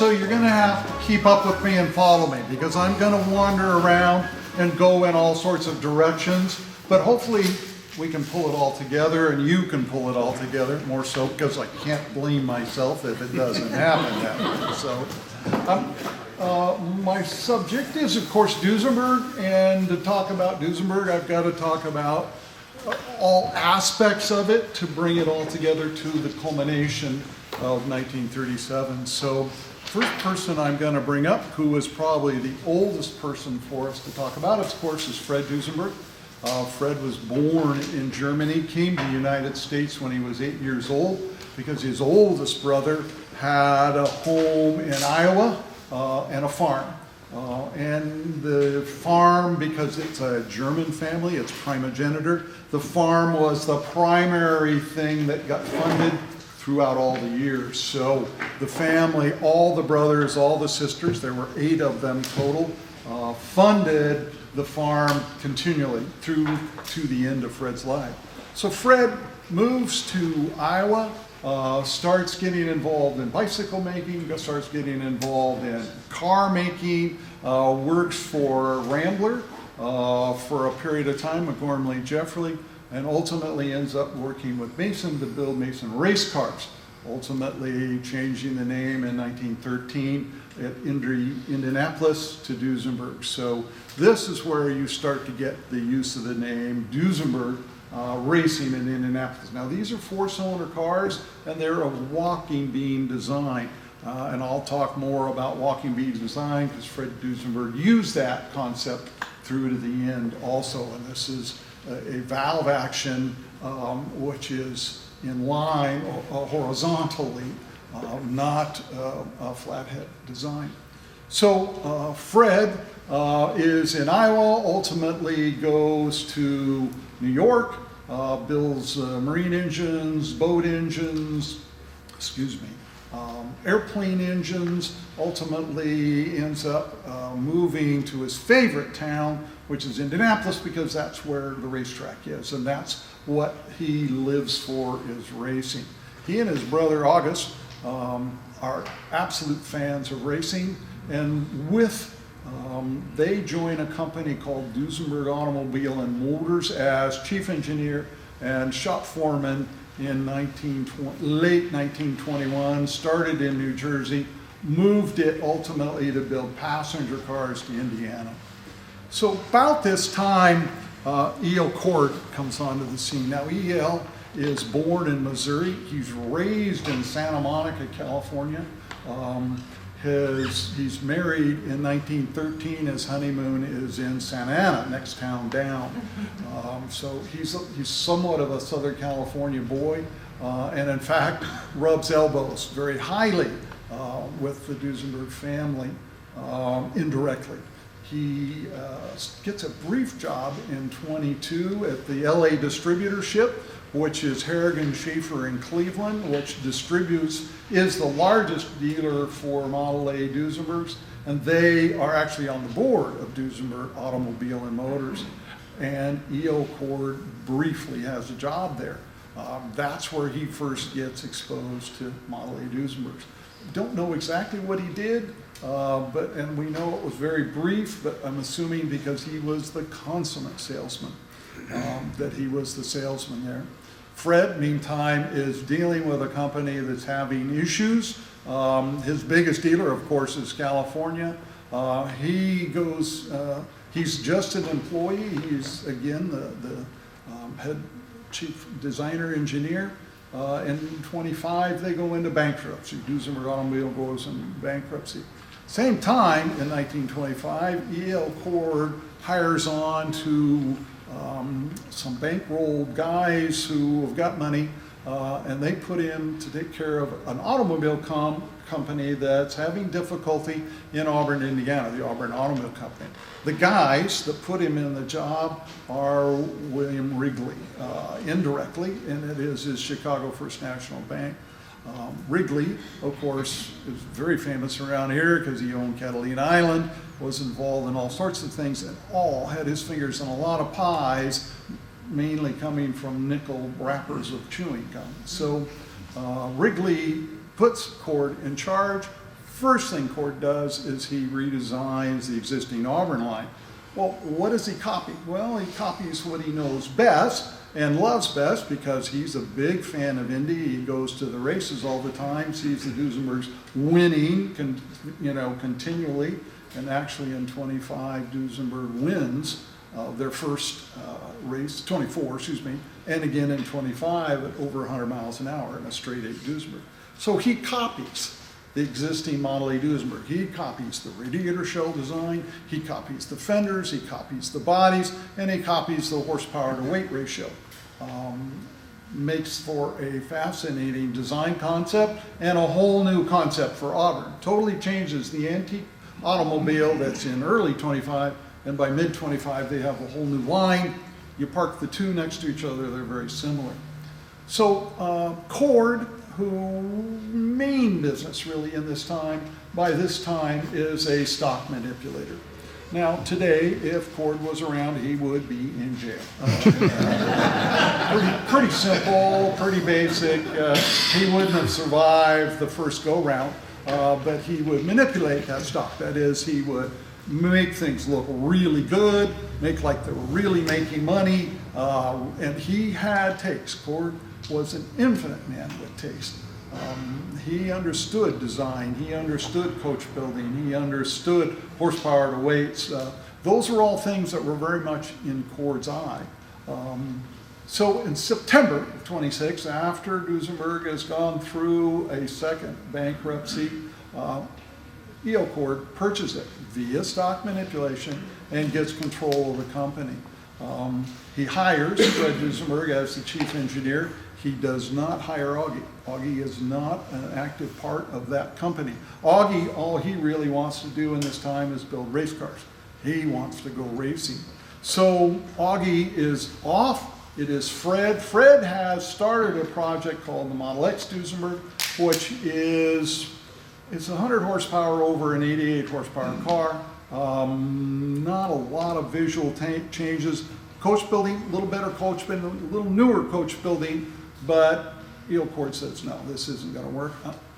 so you're going to have to keep up with me and follow me because I'm going to wander around and go in all sorts of directions, but hopefully we can pull it all together and you can pull it all together, more so because I can't blame myself if it doesn't happen that way. So my subject is, of course, Duesenberg, and to talk about Duesenberg, I've got to talk about all aspects of it to bring it all together to the culmination of 1937. So first person I'm going to bring up, who is probably the oldest person for us to talk about, of course, is Fred Duesenberg. Fred was born in Germany, came to the United States when he was 8 years old because his oldest brother had a home in Iowa and a farm. And the farm, because it's a German family, it's primogeniture, the farm was the primary thing that got funded throughout all the years. So the family, all the brothers, all the sisters, there were 8 of them total, funded the farm continually through to the end of Fred's life. So Fred moves to Iowa, starts getting involved in bicycle making, starts getting involved in car making, works for Rambler for a period of time with Gormley Jeffrey, and ultimately ends up working with Mason to build Mason race cars, ultimately changing the name in 1913 at Indianapolis to Duesenberg. So this is where you start to get the use of the name Duesenberg racing in Indianapolis. Now these are 4-cylinder cars and they're a walking beam design. And I'll talk more about walking beam design because Fred Duesenberg used that concept through to the end also. And this is a valve action which is in line horizontally, not a flathead design. So Fred is in Iowa, ultimately goes to New York, builds marine engines, boat engines, airplane engines, ultimately ends up moving to his favorite town, which is Indianapolis, because that's where the racetrack is, and that's what he lives for, is racing. He and his brother August are absolute fans of racing, and they join a company called Duesenberg Automobile and Motors as chief engineer and shop foreman in late 1921, started in New Jersey, moved it ultimately to build passenger cars to Indiana. So about this time, E.L. Cord comes onto the scene. Now E.L. is born in Missouri. He's raised in Santa Monica, California. He's married in 1913. His honeymoon is in Santa Ana, next town down. So he's somewhat of a Southern California boy, and in fact rubs elbows very highly with the Duesenberg family indirectly. He gets a brief job in 22 at the LA distributorship, which is Harrigan Schaefer in Cleveland, which is the largest dealer for Model A Duesenbergs, and they are actually on the board of Duesenberg Automobile and Motors. And E.L. Cord briefly has a job there. That's where he first gets exposed to Model A Duesenbergs. Don't know exactly what he did, and we know it was very brief, but I'm assuming because he was the consummate salesman, that he was the salesman there. Fred, meantime, is dealing with a company that's having issues. His biggest dealer, of course, is California. He's just an employee. He's, again, the head chief designer engineer. In 25, they go into bankruptcy. Duesenberg Automobile goes in bankruptcy. Same time, in 1925, E.L. Cord hires on to some bankrolled guys who have got money, and they put him to take care of an automobile company that's having difficulty in Auburn, Indiana, the Auburn Automobile Company. The guys that put him in the job are William Wrigley, indirectly, and it is his Chicago First National Bank. Wrigley, of course, is very famous around here because he owned Catalina Island, was involved in all sorts of things, and all had his fingers in a lot of pies, mainly coming from nickel wrappers of chewing gum. So Wrigley puts Cord in charge, first thing Cord does is he redesigns the existing Auburn line. Well, what does he copy? Well, he copies what he knows best and loves best because he's a big fan of Indy. He goes to the races all the time, sees the Duesenbergs winning, continually. And actually in 25, Duesenberg wins their first race, 24, excuse me, and again in 25 at over 100 miles an hour in a straight 8 Duesenberg. So he copies the existing Model A Duesenberg. He copies the radiator shell design, he copies the fenders, he copies the bodies, and he copies the horsepower to weight ratio. Makes for a fascinating design concept and a whole new concept for Auburn. Totally changes the antique automobile that's in early 25, and by mid 25 they have a whole new line. You park the two next to each other, they're very similar. So Cord, whose main business really in this time, by this time, is a stock manipulator. Now today, if Cord was around, he would be in jail. Pretty simple, pretty basic. He wouldn't have survived the first go-round, but he would manipulate that stock. That is, he would make things look really good, make like they were really making money, and he had taste. Cord was an infinite man with taste. He understood design, he understood coach building, he understood horsepower to weights. Those were all things that were very much in Cord's eye. So in September of 26, after Duesenberg has gone through a second bankruptcy, E.O. Cord purchased it via stock manipulation and gets control of the company. He hires Fred Duesenberg as the chief engineer. He does not hire Augie. Augie is not an active part of that company. Augie, all he really wants to do in this time is build race cars. He wants to go racing. So Augie is off. It is Fred. Fred has started a project called the Model X Duesenberg, which is, it's 100 horsepower over an 88 horsepower car. Not a lot of visual changes. Coach building, a little better coach building, a little newer coach building, but E.O. Cord says, no, this isn't going to work.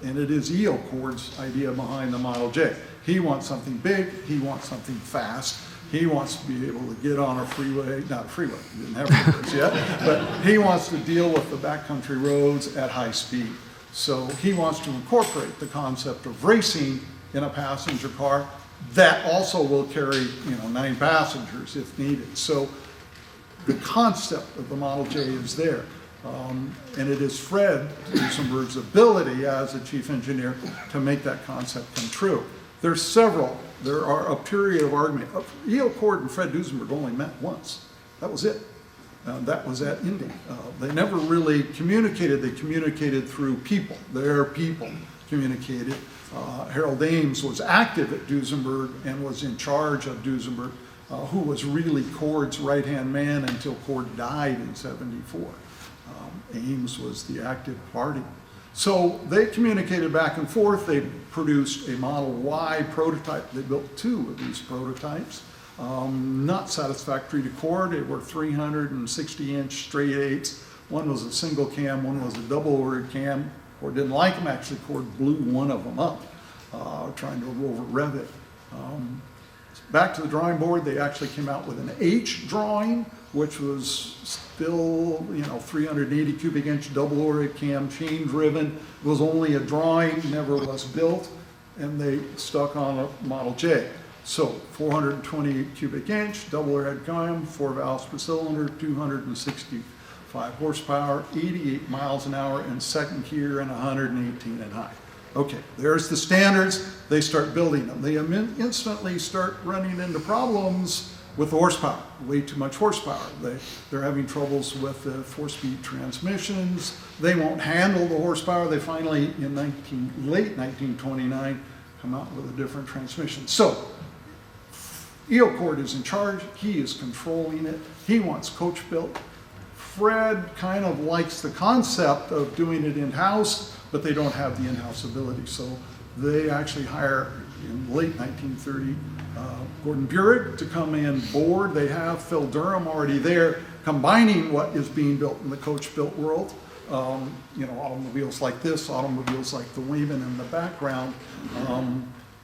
And it is E.O. Cord's idea behind the Model J. He wants something big, he wants something fast, he wants to be able to get on a freeway, not a freeway, he didn't have freeways yet, but he wants to deal with the backcountry roads at high speed. So he wants to incorporate the concept of racing in a passenger car that also will carry 9 passengers if needed. So the concept of the Model J is there. And it is Fred Duesenberg's ability as a chief engineer to make that concept come true. There are a period of argument. E.O. Cord and Fred Duesenberg only met once. That was it. That was at Indy. They never really communicated. They communicated through people. Their people communicated. Harold Ames was active at Duesenberg and was in charge of Duesenberg, who was really Cord's right-hand man until Cord died in '74. Ames was the active party. So they communicated back and forth. They produced a Model Y prototype. They built 2 of these prototypes. Not satisfactory to Cord. They were 360-inch straight 8s. One was a single cam, one was a double overhead cam. Cord didn't like them. Actually, Cord blew one of them up, trying to over-rev it. Back to the drawing board, they actually came out with an H drawing, which was still, 380 cubic inch double overhead cam, chain driven. It was only a drawing, never was built, and they stuck on a Model J. So 420 cubic inch, double overhead cam, 4 valves per cylinder, 265 horsepower, 88 miles an hour in second gear, and 118 in high. Okay, there's the standards. They start building them. They instantly start running into problems with the horsepower, way too much horsepower. They're having troubles with the 4-speed transmissions. They won't handle the horsepower. They finally, in late 1929, come out with a different transmission. So, E.O. Cord is in charge. He is controlling it. He wants coach built. Fred kind of likes the concept of doing it in-house, but they don't have the in-house ability. So they actually hire, in late 1930, Gordon Burek to come in board. They have Phil Durham already there, combining what is being built in the coach-built world. automobiles like this, automobiles like the Wayman in the background,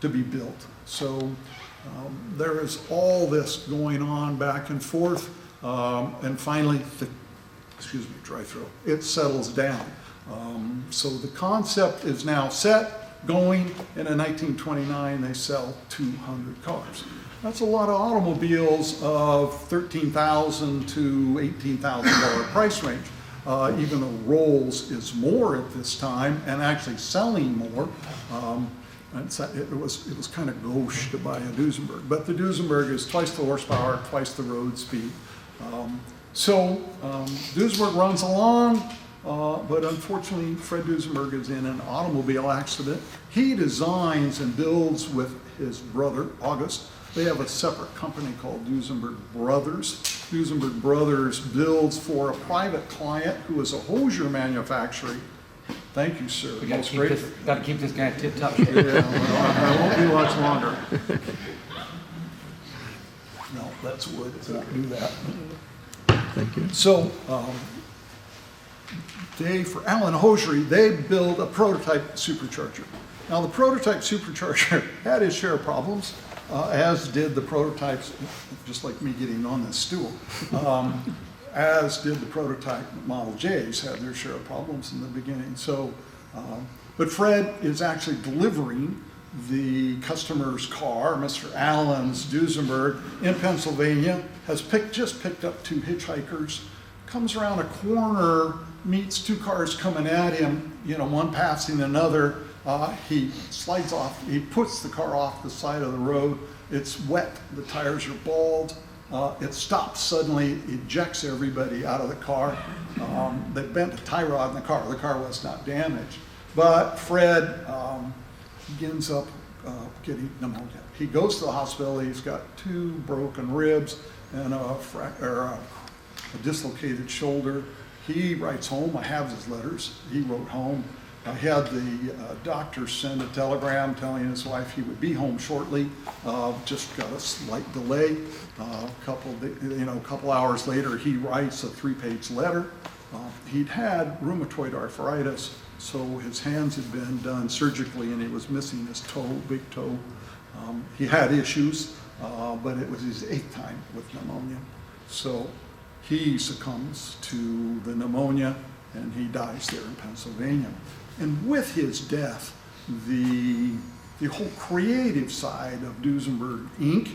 to be built. So there is all this going on back and forth, and finally, dry throat, it settles down. So the concept is now set, going, and in 1929 they sell 200 cars. That's a lot of automobiles of $13,000 to $18,000 price range. Even though Rolls is more at this time and actually selling more. It was kind of gauche to buy a Duesenberg, but the Duesenberg is twice the horsepower, twice the road speed. Duesenberg runs along, but unfortunately Fred Duesenberg is in an automobile accident. He designs and builds with his brother, August. They have a separate company called Duesenberg Brothers. Duesenberg Brothers builds for a private client who is a hosier manufacturer. Thank you, sir. We got to keep this guy tip-top shape. Yeah, well, I won't be much longer. No, that's wood. It won't do that. Thank you. So, for Allen Hosiery, they build a prototype supercharger. Now, the prototype supercharger had its share of problems, as did the prototypes, just like me getting on this stool, as did the prototype Model J's had their share of problems in the beginning. So, but Fred is actually delivering the customer's car, Mr. Allen's Duesenberg, in Pennsylvania, has just picked up 2 hitchhikers, comes around a corner, meets 2 cars coming at him, one passing another. He slides off, he puts the car off the side of the road. It's wet, the tires are bald. It stops suddenly, ejects everybody out of the car. They bent a tie rod in the car. The car was not damaged. But Fred ends up getting pneumonia. He goes to the hospital. He's got 2 broken ribs and a dislocated shoulder. He writes home. I have his letters. He wrote home. I had the doctor send a telegram telling his wife he would be home shortly. Just got a slight delay. A couple hours later, he writes a 3-page letter. He'd had rheumatoid arthritis, so his hands had been done surgically, and he was missing his toe, big toe. He had issues, but it was his 8th time with pneumonia. So he succumbs to the pneumonia, and he dies there in Pennsylvania. And with his death, the whole creative side of Duesenberg Inc.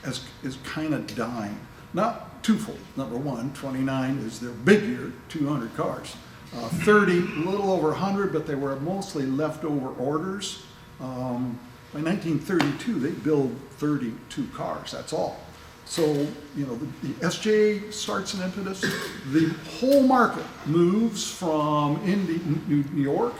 is kind of dying. Not twofold. Number one, 29 is their big year, 200 cars. 30, a little over 100, but they were mostly leftover orders. By 1932, they build 32 cars, that's all. So, the SJ starts an impetus. The whole market moves from New York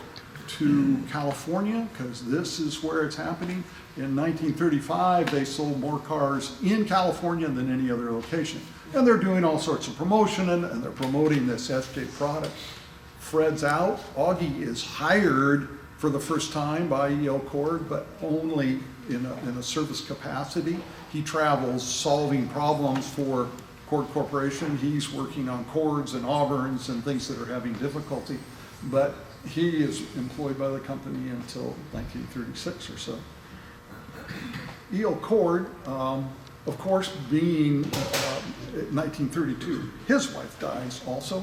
to California, because this is where it's happening. In 1935, they sold more cars in California than any other location. And they're doing all sorts of promotion, and they're promoting this SJ product. Fred's out. Augie is hired for the first time by E.L. Cord, but only in a service capacity. He travels solving problems for Cord Corporation. He's working on cords and auburns and things that are having difficulty. But he is employed by the company until 1936 or so. E.L. Cord, of course, being 1932, his wife dies also.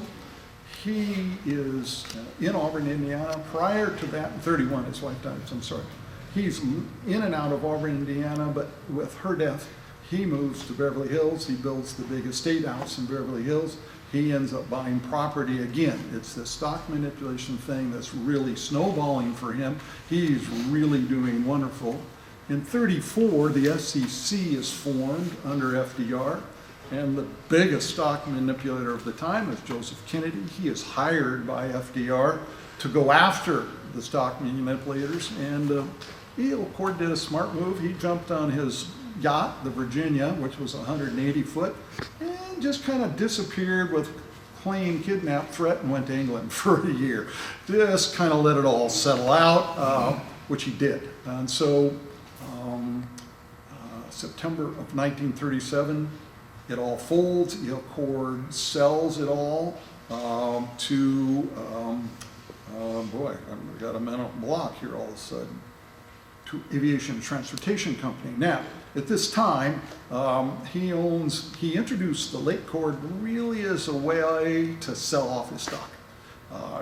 He is in Auburn, Indiana. Prior to that, in 31, his wife dies, I'm sorry. He's in and out of Auburn, Indiana, but with her death, he moves to Beverly Hills. He builds the big estate house in Beverly Hills. He ends up buying property again. It's the stock manipulation thing that's really snowballing for him. He's really doing wonderful. In 34, the SEC is formed under FDR, and the biggest stock manipulator of the time is Joseph Kennedy. He is hired by FDR to go after the stock manipulators, and E.L. Cord did a smart move. He jumped on his yacht, the Virginia, which was 180 foot, and just kind of disappeared with claim, kidnap, threat, and went to England for a year. Just kind of let it all settle out, which he did. And so September of 1937, it all folds. E.L. Cord sells it all, boy, I've got a mental block here all of a sudden, to Aviation and Transportation Company. Now, at this time, he introduced the late chord really as a way to sell off his stock.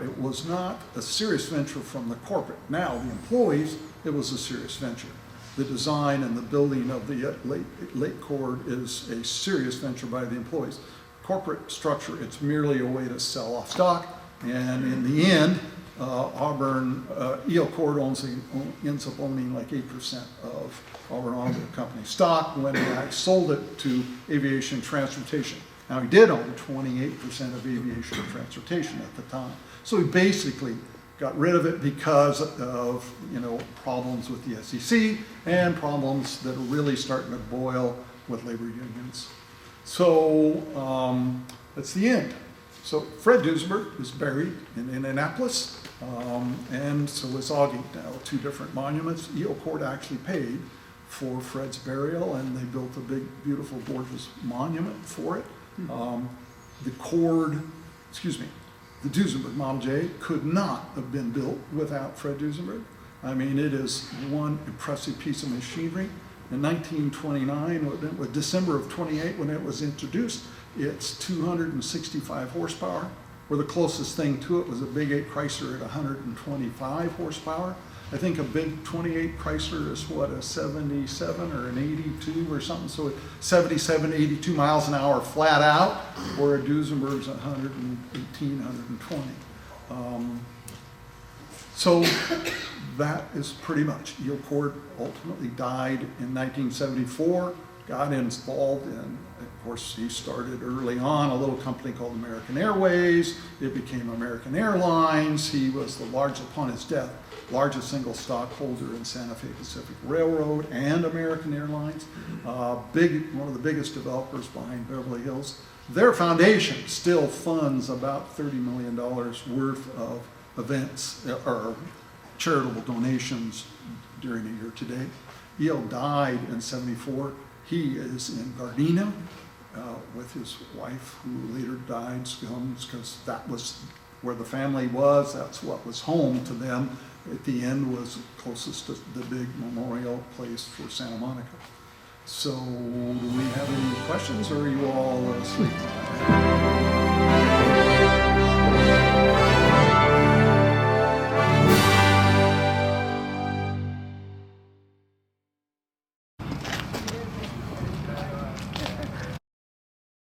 It was not a serious venture from the corporate. Now, the employees, it was a serious venture. The design and the building of the late chord is a serious venture by the employees. Corporate structure, it's merely a way to sell off stock, and in the end, Auburn, EL Cord ends up owning like 8% of Auburn Automobile Company stock when he sold it to Aviation Transportation. Now, he did own 28% of Aviation Transportation at the time. So he basically got rid of it because of, problems with the SEC and problems that are really starting to boil with labor unions. So that's the end. So Fred Duesenberg is buried in Indianapolis, and so is Augie. Now, two different monuments. EO Cord actually paid for Fred's burial, and they built a big, beautiful, gorgeous monument for it. The Duesenberg Model J could not have been built without Fred Duesenberg. I mean, it is one impressive piece of machinery. In 1929, December of 28, when it was introduced, it's 265 horsepower, where the closest thing to it was a big 8 Chrysler at 125 horsepower. I think a big 28 Chrysler is what, a 77 or an 82 or something, so 77, 82 miles an hour flat out, where a Duesenberg's 118, 120. So that is pretty much. EO Cord ultimately died in 1974, got involved in, of course, he started early on a little company called American Airways. It became American Airlines. He was the largest, upon his death, largest single stockholder in Santa Fe Pacific Railroad and American Airlines. One of the biggest developers behind Beverly Hills. Their foundation still funds about $30 million worth of events or charitable donations during the year to date. EL died in '74. He is in Gardena with his wife, who later died, because that was where the family was. That's what was home to them. At the end was closest to the big memorial place for Santa Monica. So, do we have any questions, or are you all asleep?